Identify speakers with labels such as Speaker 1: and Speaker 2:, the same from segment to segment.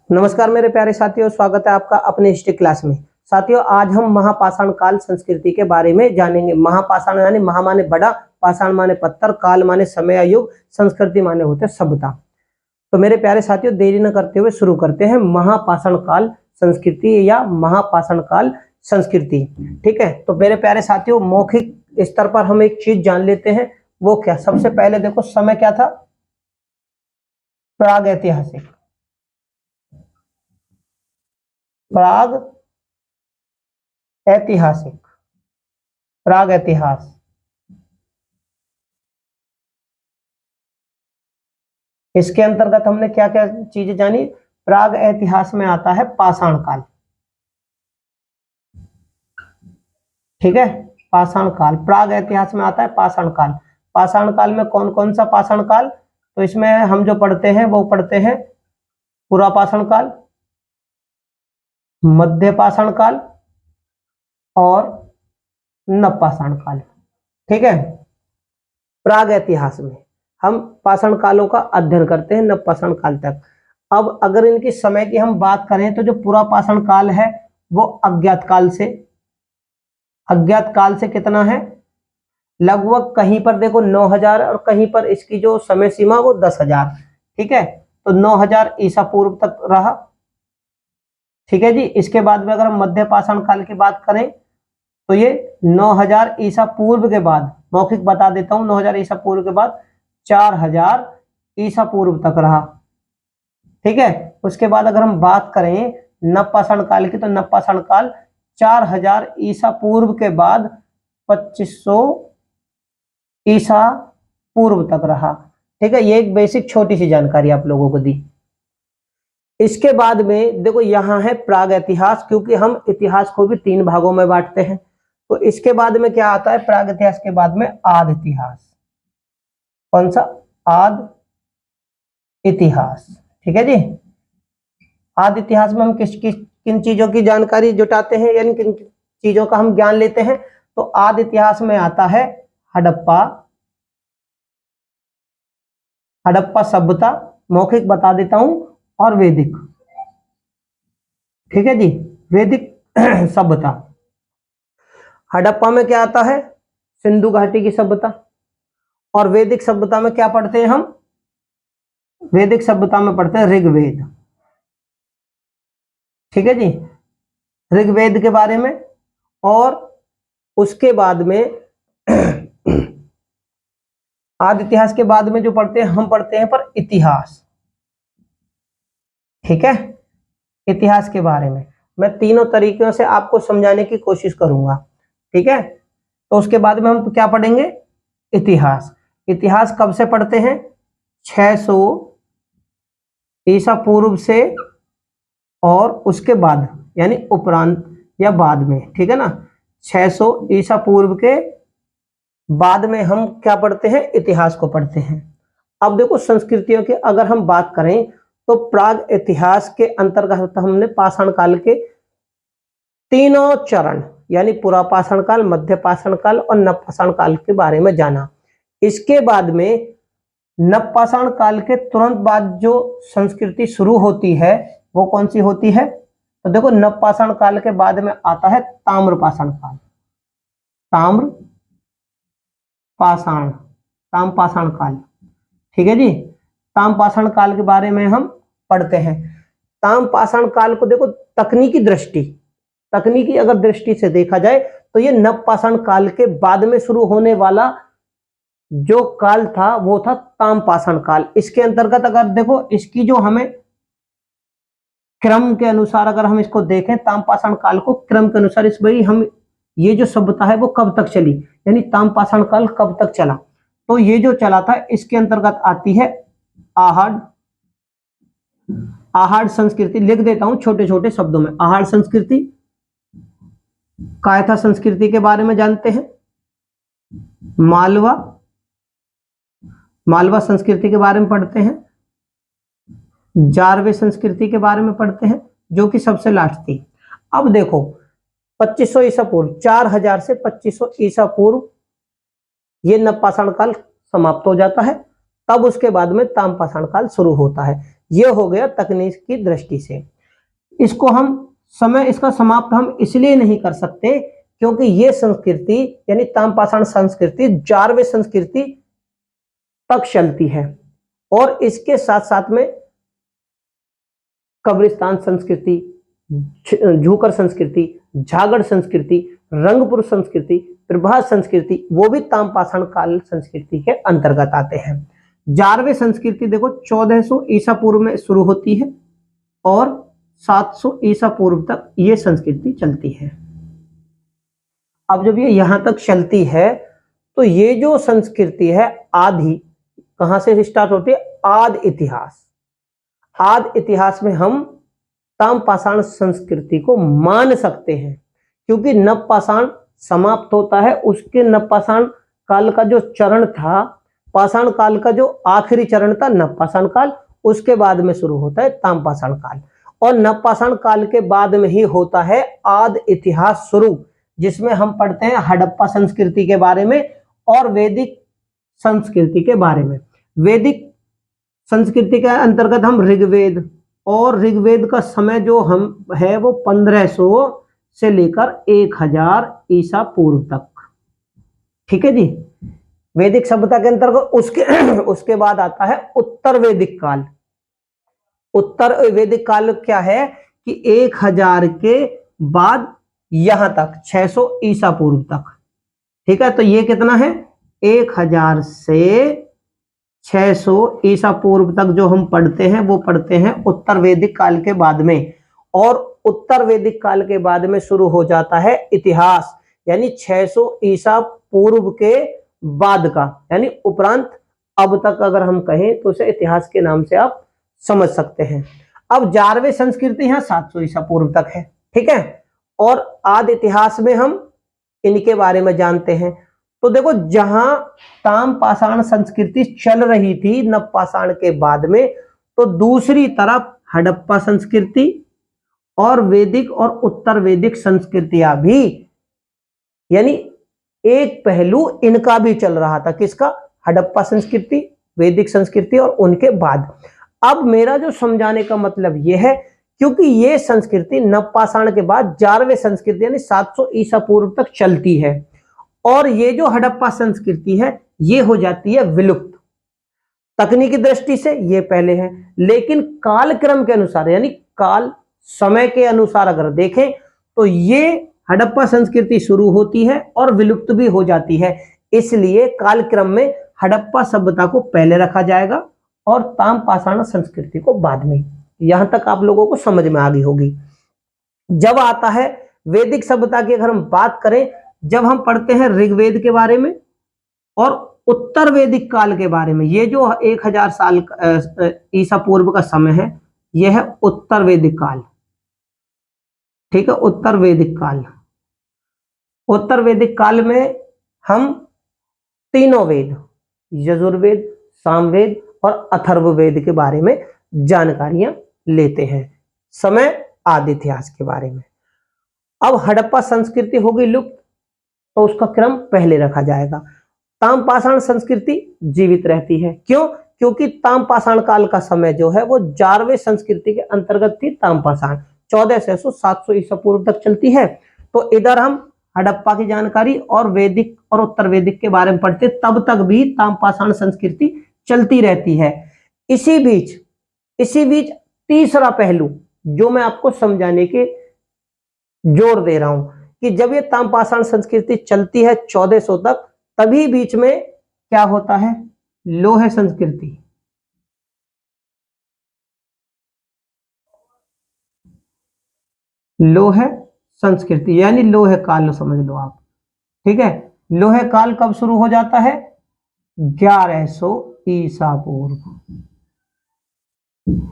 Speaker 1: नमस्कार मेरे प्यारे साथियों, स्वागत है आपका अपने हिस्ट्री क्लास में। साथियों, आज हम महापाषाण काल संस्कृति के बारे में जानेंगे। महापाषाण यानी महा माने बड़ा, पाषाण माने पत्थर, काल माने समय या युग, संस्कृति माने होते सभ्यता। तो मेरे प्यारे साथियों, देरी न करते हुए शुरू करते हैं महापाषाण काल संस्कृति या महापाषाण काल संस्कृति। ठीक है, तो मेरे प्यारे साथियों, मौखिक स्तर पर हम एक चीज जान लेते हैं। वो क्या? सबसे पहले देखो, समय क्या था? प्राग ऐतिहासिक, प्राग ऐतिहासिक, प्राग इतिहास। इसके अंतर्गत हमने क्या क्या चीजें जानी? प्राग ऐतिहास में आता है पाषाण काल। ठीक है, पाषाण काल प्राग ऐतिहास में आता है पाषाण काल। पाषाण काल में कौन कौन सा पाषाण काल? तो इसमें हम जो पढ़ते हैं वो पढ़ते हैं पुरा पाषाण काल, मध्य पाषाण काल और नवपाषाण काल। ठीक है, प्राग इतिहास में हम पाषाण कालों का अध्ययन करते हैं नवपाषाण काल तक। अब अगर इनकी समय की हम बात करें तो जो पूरा पाषाण काल है वो अज्ञात काल से कितना है? लगभग कहीं पर देखो 9000 और कहीं पर इसकी जो समय सीमा वो 10,000। ठीक है, तो 9000 ईसा पूर्व तक रहा। ठीक है जी। इसके बाद में अगर हम मध्य पाषाण काल की बात करें तो ये 9000 ईसा पूर्व के बाद, मौखिक बता देता हूं, 9000 ईसा पूर्व के बाद 4000 ईसा पूर्व तक रहा। ठीक है, उसके बाद अगर हम बात करें नवपाषाण काल की तो नवपाषाण काल 4000 ईसा पूर्व के बाद 2500 ईसा पूर्व तक रहा। ठीक है, ये एक बेसिक छोटी सी जानकारी आप लोगों को दी। इसके बाद में देखो यहां है प्राग इतिहास, क्योंकि हम इतिहास को भी 3 भागों में बांटते हैं। तो इसके बाद में क्या आता है? प्राग इतिहास के बाद में आदि इतिहास। कौन सा? आदि इतिहास। ठीक है जी। आदि इतिहास में हम किन चीजों की जानकारी जुटाते हैं, यानी किन चीजों का हम ज्ञान लेते हैं? तो आदि इतिहास में आता है हड़प्पा सभ्यता, मौखिक बता देता हूं, और वैदिक। ठीक है जी, वैदिक सभ्यता। हड़प्पा में क्या आता है? सिंधु घाटी की सभ्यता। और वैदिक सभ्यता में क्या पढ़ते हैं हम? वैदिक सभ्यता में पढ़ते हैं ऋग्वेद। ठीक है जी, ऋग्वेद के बारे में। और उसके बाद में आदि इतिहास के बाद में जो पढ़ते हैं हम पढ़ते हैं पर इतिहास। ठीक है, इतिहास के बारे में मैं तीनों तरीकों से आपको समझाने की कोशिश करूंगा। ठीक है, तो उसके बाद में हम क्या पढ़ेंगे? इतिहास। इतिहास कब से पढ़ते हैं? 600 ईसा पूर्व से और उसके बाद, यानी उपरांत या बाद में। ठीक है ना, 600 ईसा पूर्व के बाद में हम क्या पढ़ते हैं? इतिहास को पढ़ते हैं। अब देखो, संस्कृतियों की अगर हम बात करें तो प्राग इतिहास के अंतर्गत हमने पाषाण काल के तीनों चरण, यानी पुरा पाषाण काल, मध्य पाषाण काल और नवपाषाण काल के बारे में जाना। इसके बाद में नवपाषाण काल के तुरंत बाद जो संस्कृति शुरू होती है वो कौन सी होती है? तो देखो, नवपाषाण काल के बाद में आता है ताम्रपाषाण काल। ताम्रपाषाण काल। ठीक है जी, ताम्रपाषाण काल के बारे में हम पढ़ते हैं। ताम्रपाषाण काल को देखो, तकनीकी अगर दृष्टि से देखा जाए तो ये नवपाषाण काल के बाद में शुरू होने वाला जो काल था वो था ताम्रपाषाण काल। इसके अंतर्गत अगर देखो, इसकी जो हमें क्रम के अनुसार अगर हम इसको देखें, ताम्रपाषाण काल को क्रम के अनुसार इस भाई हम ये जो सभ्यता है वो कब तक चली, यानी ताम्रपाषाण काल कब तक चला, तो ये जो चला था इसके अंतर्गत आती है आहार संस्कृति। लिख देता हूं छोटे छोटे शब्दों में। आहार संस्कृति, कायथा संस्कृति के बारे में जानते हैं, मालवा संस्कृति के बारे में पढ़ते हैं, जारवे संस्कृति के बारे में पढ़ते हैं जो कि सबसे लास्ट थी। अब देखो, 2500 ईसा पूर्व, 4000 से 2500 ईसा पूर्व ये नवपाषाण काल समाप्त हो जाता है। तब उसके बाद में ताम्रपाषाण काल शुरू होता है। ये हो गया तकनीक की दृष्टि से। इसको हम समय इसका समाप्त हम इसलिए नहीं कर सकते क्योंकि ये संस्कृति यानी ताम्रपाषाण संस्कृति 4वीं संस्कृति तक चलती है और इसके साथ साथ में कब्रिस्तान संस्कृति, झूकर संस्कृति, झागड़ संस्कृति, रंगपुर संस्कृति, प्रभास संस्कृति वो भी ताम्रपाषाण काल संस्कृति के अंतर्गत आते हैं। 4वीं संस्कृति देखो 1400 ईसा पूर्व में शुरू होती है और 700 ईसा पूर्व तक ये संस्कृति चलती है। अब जब ये यहां तक चलती है तो ये जो संस्कृति है आदि कहां से स्टार्ट होती है? आदि इतिहास। आदि इतिहास में हम ताम्रपाषाण संस्कृति को मान सकते हैं क्योंकि नवपाषाण समाप्त होता है, उसके नवपाषाण काल का जो चरण था, पाषाण काल का जो आखिरी चरण था नवपाषाण काल, उसके बाद में शुरू होता है ताम्रपाषाण काल और नवपाषाण काल के बाद में ही होता है आदि इतिहास शुरू, जिसमें हम पढ़ते हैं हड़प्पा संस्कृति के बारे में और वैदिक संस्कृति के बारे में। वैदिक संस्कृति के अंतर्गत हम ऋग्वेद और ऋग्वेद का समय जो हम है वो 1500 से लेकर 1000 ईसा पूर्व तक, ठीक है जी। वैदिक सभ्यता के अंतर्गत उसके बाद आता है उत्तर वैदिक काल। उत्तर वैदिक काल क्या है कि 1000 के बाद यहां तक 600 ईसा पूर्व तक, ठीक है। तो ये कितना है? 1000 से 600 ईसा पूर्व तक जो हम पढ़ते हैं वो पढ़ते हैं उत्तर वैदिक काल के बाद में। और उत्तर वैदिक काल के बाद में शुरू हो जाता है इतिहास, यानी 600 ईसा पूर्व के बाद का, यानी उपरांत अब तक अगर हम कहें तो उसे इतिहास के नाम से आप समझ सकते हैं। अब 11वीं संस्कृति यहाँ 700 ईसा पूर्व तक है, ठीक है। और आदि इतिहास में हम इनके बारे में जानते हैं। तो देखो जहां ताम्रपाषाण संस्कृति चल रही थी नवपाषाण के बाद में, तो दूसरी तरफ हड़प्पा संस्कृति और वैदिक और उत्तर वैदिक संस्कृतियां भी, यानी एक पहलू इनका भी चल रहा था। किसका? हड़प्पा संस्कृति, वैदिक संस्कृति और उनके बाद। अब मेरा जो समझाने का मतलब यह है क्योंकि ये संस्कृति नवपाषाण के बाद 11वीं संस्कृति यानी 700 ईसा पूर्व तक चलती है और ये जो हड़प्पा संस्कृति है ये हो जाती है विलुप्त। तकनीकी दृष्टि से ये पहले है, लेकिन कालक्रम के अनुसार यानी काल समय के अनुसार अगर देखें तो ये हड़प्पा संस्कृति शुरू होती है और विलुप्त भी हो जाती है। इसलिए कालक्रम में हड़प्पा सभ्यता को पहले रखा जाएगा और ताम्रपाषाण संस्कृति को बाद में। यहां तक आप लोगों को समझ में आ गई होगी। जब आता है वैदिक सभ्यता की अगर हम बात करें, जब हम पढ़ते हैं ऋग्वेद के बारे में और उत्तर वैदिक काल के बारे में, ये जो 1000 साल ईसा पूर्व का समय है यह है उत्तर वैदिक काल, ठीक है। उत्तर वैदिक काल, उत्तर वैदिक काल में हम तीनों वेद यजुर्वेद, सामवेद और अथर्ववेद के बारे में जानकारियां लेते हैं, समय आदि इतिहास के बारे में। अब हड़प्पा संस्कृति हो गई लुप्त तो उसका क्रम पहले रखा जाएगा। ताम्रपाषाण संस्कृति जीवित रहती है, क्यों? क्योंकि ताम्रपाषाण काल का समय जो है वो 11वीं संस्कृति के अंतर्गत थी। ताम्रपाषाण 1400 700 ईसा पूर्व तक चलती है। तो इधर हम हड़प्पा की जानकारी और वैदिक और उत्तर वैदिक के बारे में पढ़ते, तब तक भी ताम्रपाषाण संस्कृति चलती रहती है। इसी बीच तीसरा पहलू जो मैं आपको समझाने के जोर दे रहा हूं कि जब ये ताम्रपाषाण संस्कृति चलती है 1400 तक, तभी बीच में क्या होता है? लोह संस्कृति। लोह संस्कृति यानी लोह काल समझ लो आप, ठीक है। लोह काल कब शुरू हो जाता है? 1100 ईसा पूर्व,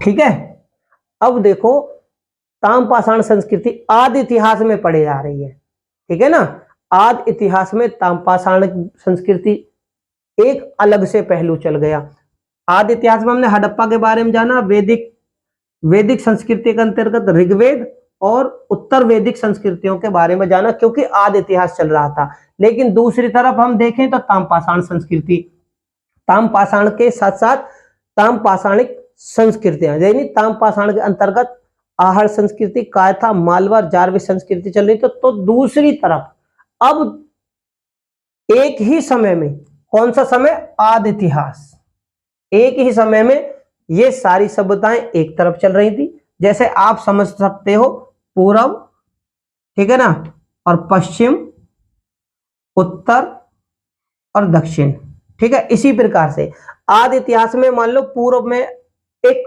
Speaker 1: ठीक है। अब देखो ताम्रपाषाण संस्कृति आदि इतिहास में पढ़ी जा रही है, ठीक है ना। आदि इतिहास में ताम्रपाषाण संस्कृति एक अलग से पहलू चल गया। आदि इतिहास में हमने हड़प्पा के बारे में जाना, वैदिक संस्कृति के अंतर्गत ऋग्वेद और उत्तर वैदिक संस्कृतियों के बारे में जाना, क्योंकि आदि इतिहास चल रहा था। लेकिन दूसरी तरफ हम देखें तो ताम्रपाषाण संस्कृति, ताम्रपाषाण के साथ साथ ताम्रपाषाणिक संस्कृतियां, यानी ताम्रपाषाण के अंतर्गत आहड़ संस्कृति, कायथा, मालवा, जारवी संस्कृति चल रही। तो दूसरी तरफ अब एक ही समय में, कौन सा समय, आदि इतिहास, एक ही समय में ये सारी सभ्यताएं एक तरफ चल रही थी। जैसे आप समझ सकते हो पूर्व, ठीक है ना, और पश्चिम, उत्तर और दक्षिण, ठीक है। इसी प्रकार से आदि इतिहास में मान लो पूर्व में एक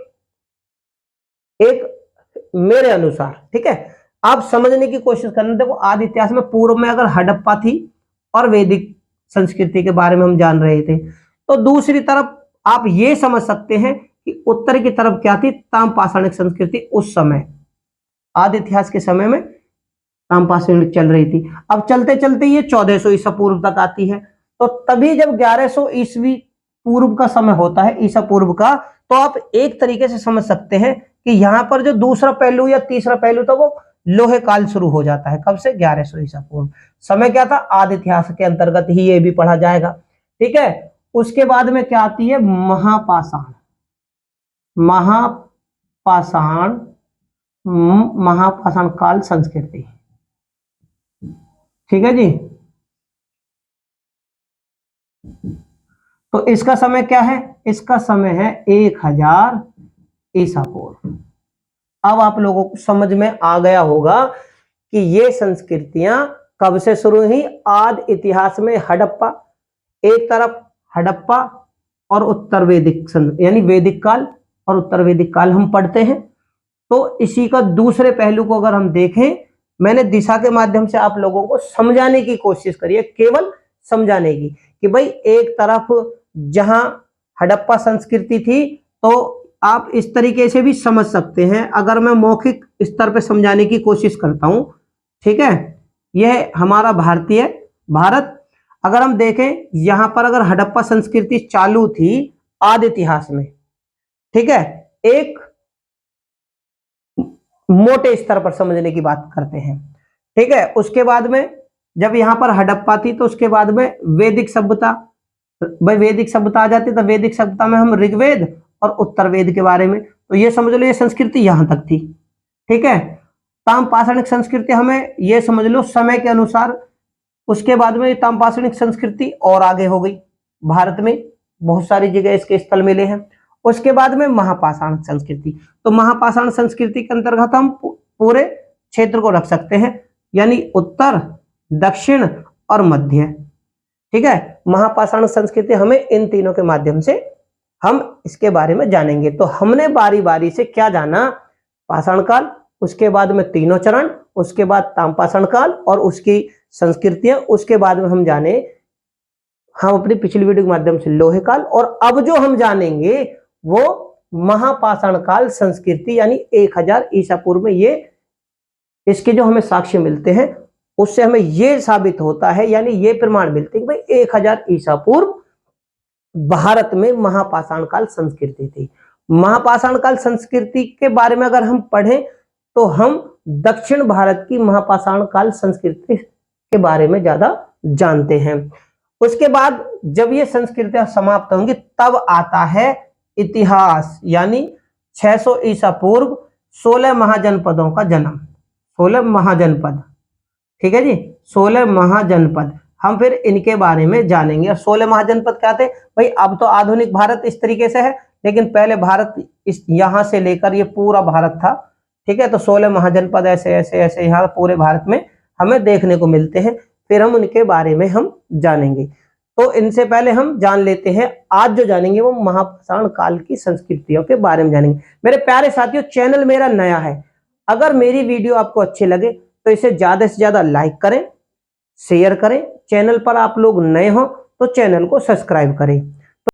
Speaker 1: मेरे अनुसार, ठीक है, आप समझने की कोशिश करना। देखो आदि इतिहास में पूर्व में अगर हड़प्पा थी और वैदिक संस्कृति के बारे में हम जान रहे थे, तो दूसरी तरफ आप ये समझ सकते हैं कि उत्तर की तरफ क्या थी, ताम्रपाषाणिक संस्कृति। उस समय आदि इतिहास के समय में ताम्रपाषाणिक चल रही थी। अब चलते चलते ये 1400 ईसा पूर्व तक आती है। तो तभी जब 1100 ईस्वी पूर्व का समय होता है, ईसा पूर्व का, तो आप एक तरीके से समझ सकते हैं कि यहां पर जो दूसरा पहलू या तीसरा पहलू था वो लोहे काल शुरू हो जाता है। कब से, 1100 ईसा पूर्व। समय क्या था, आदि इतिहास के अंतर्गत ही ये भी पढ़ा जाएगा, ठीक है। उसके बाद में क्या आती है, महापाषाण। महापाषाण काल संस्कृति, ठीक है जी। तो इसका समय क्या है, इसका समय है 1000 ईसा पूर्व। अब आप लोगों को समझ में आ गया होगा कि ये संस्कृतियां कब से शुरू हुई। आदि इतिहास में हड़प्पा, एक तरफ हड़प्पा और उत्तर वैदिक, यानी वैदिक काल और उत्तर वैदिक काल हम पढ़ते हैं। तो इसी का दूसरे पहलू को अगर हम देखें, मैंने दिशा के माध्यम से आप लोगों को समझाने की कोशिश करी है, केवल समझाने की, कि भाई एक तरफ जहां हड़प्पा संस्कृति थी, तो आप इस तरीके से भी समझ सकते हैं। अगर मैं मौखिक स्तर पर समझाने की कोशिश करता हूं, ठीक है, यह हमारा भारत, अगर हम देखें यहां पर अगर हड़प्पा संस्कृति चालू थी आदि इतिहास में, ठीक है, एक मोटे स्तर पर समझने की बात करते हैं, ठीक है। उसके बाद में जब यहां पर हड़प्पा थी, तो उसके बाद में वैदिक सभ्यता, भाई वैदिक सभ्यता आ जाती, तो वैदिक सभ्यता में हम ऋग्वेद और उत्तर वेद के बारे में, तो ये समझ लो ये संस्कृति यहां तक थी, ठीक है। ताम्रपाषाणिक संस्कृति हमें ये समझ लो समय के अनुसार, उसके बाद में ताम्रपाषाणिक संस्कृति और आगे हो गई, भारत में बहुत सारी जगह इसके स्थल मिले हैं। उसके बाद में महापाषाण संस्कृति, तो महापाषाण संस्कृति के अंतर्गत हम पूरे क्षेत्र को रख सकते हैं, यानी उत्तर, दक्षिण और मध्य, ठीक है। महापाषाण संस्कृति हमें इन तीनों के माध्यम से हम इसके बारे में जानेंगे। तो हमने बारी बारी से क्या जाना, पाषाण काल, उसके बाद में तीनों चरण, उसके बाद ताम्रपाषाण काल और उसकी संस्कृतियां, उसके बाद में हम जाने, हम अपनी पिछली वीडियो के माध्यम से लोहे काल, और अब जो हम जानेंगे वो महापाषाण काल संस्कृति, यानी 1000 ईसा पूर्व में। ये इसके जो हमें साक्ष्य मिलते हैं उससे हमें ये साबित होता है, यानी ये प्रमाण मिलते हैं कि भाई 1000 ईसा पूर्व भारत में महापाषाण काल संस्कृति थी। महापाषाण काल संस्कृति के बारे में अगर हम पढ़ें तो हम दक्षिण भारत की महापाषाण काल संस्कृति के बारे में ज्यादा जानते हैं। उसके बाद जब ये संस्कृतियां समाप्त होंगी, तब आता है इतिहास, यानी 600 ईसा पूर्व 16 महाजनपदों का जन्म। 16 महाजनपद, ठीक है जी, 16 महाजनपद, हम फिर इनके बारे में जानेंगे। और 16 महाजनपद क्या थे भाई, अब तो आधुनिक भारत इस तरीके से है, लेकिन पहले भारत इस यहां से लेकर ये पूरा भारत था, ठीक है। तो 16 महाजनपद ऐसे ऐसे ऐसे यहाँ पूरे भारत में हमें देखने को मिलते हैं, फिर हम उनके बारे में हम जानेंगे। तो इनसे पहले हम जान लेते हैं, आज जो जानेंगे वो महापाषाण काल की संस्कृतियों के बारे में जानेंगे। मेरे प्यारे साथियों, चैनल मेरा नया है, अगर मेरी वीडियो आपको अच्छी लगे तो इसे ज्यादा से ज्यादा लाइक करें, शेयर करें। चैनल पर आप लोग नए हो तो चैनल को सब्सक्राइब करें।